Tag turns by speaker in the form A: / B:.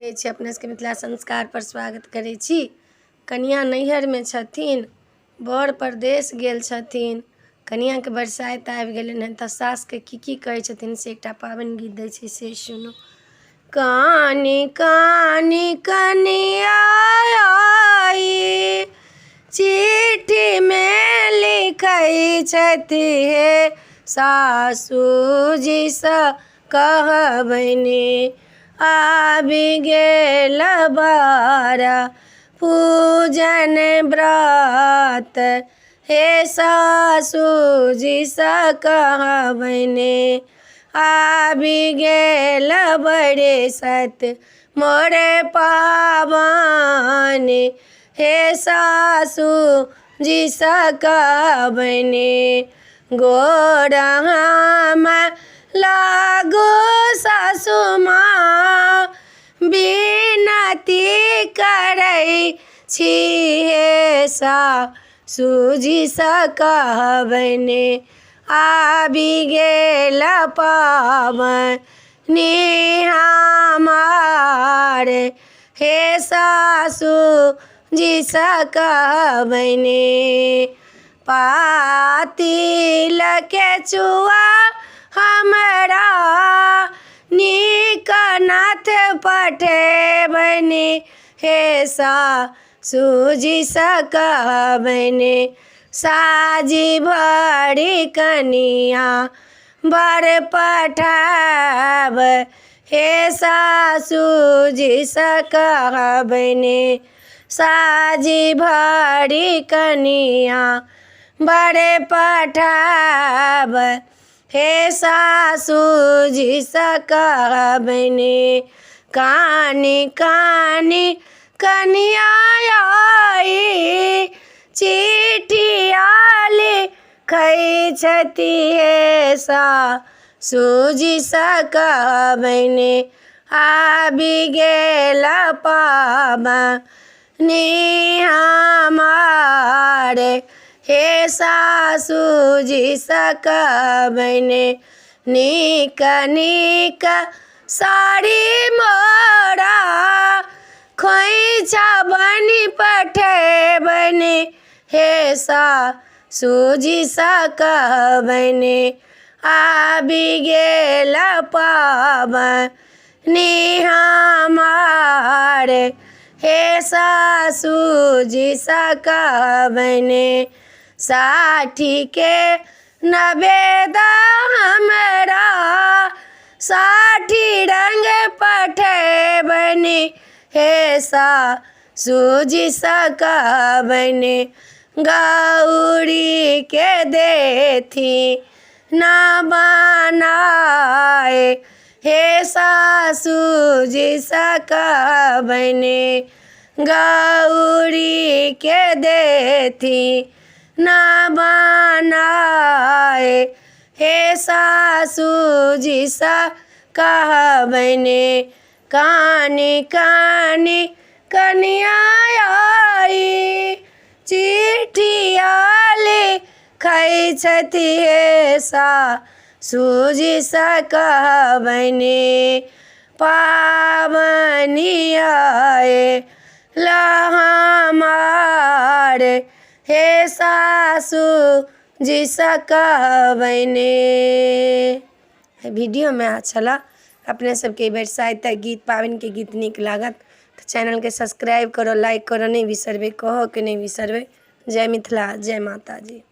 A: अपने सबके मिथिला संस्कार पर स्वागत करै छी। कनिया नैहर में छथिन, बर परदेश गेल छथिन, कनिया के बरसाइत आबि गेलनि हन, तऽ सास के की कहै छथिन से एकटा पाबनि गीत दै छी, से सुनू। कानी कानी कनिया आई, चिट्ठी में लिखै छथि हे सासुजी सँ कहबनि, आबि गेल बारा पूजन व्रत, हे सासुजी सँ कहबनि, आबि गेल बरसत मोरे पाबनि, हे सासुजी सँ कहबनि, गोर हम लागू सासु माँ, विनती करै छी हे सासुजी सँ कहबनि, आबि गेल पाबनि हमार, हे सासुजी सँ कहबनि, पातिल के चुआ हमरा नीक नाथ पठेबनि, हे सासुजी सँ कहबनि, साजी भरी कनिया बर पठाब, हे सासुजी सँ कहबनि, साजी भरी कनिया बर पठाब, हे सासुजी सँ कहबनि, कानी कानी कनिया आई, चिट्ठिया लिखै छथि हे सासुजी सँ कहबनि, आबि गेल पाबनि हमार, हे सासुजी सँ कहबनि, नीक नीक साड़ी मोरा खोइछा बनि पठेबनि, हे सासुजी सँ कहबनि, आबि गेल पाबनि हमार, हे सासुजी सँ कहबनि, साठी के नवेद हमरा 60 रंग पठेबनि, हे सासुजी सँ कहबनि, गौरी के देथी ना बनाए, हे सासुजी सँ कहबनि, गौरी के देथी ना बनाए, हे सासुजी सँ कहबनि, कानी कानी कनिया आई, चिट्ठिया लिखै छथि हे सासुजी सँ कहबनि, पाबनि आयल हमार, हे सासुजी सँ कहबनि। वीडियो में अच्छा लगा अपने सबके बरसाइत गीत पाबनि के गीत नीक लागत तो चैनल के सब्सक्राइब करो, लाइक करो नहीं बिसरबे, कहो के नहीं बिसरबे। जय मिथिला, जय माता जी।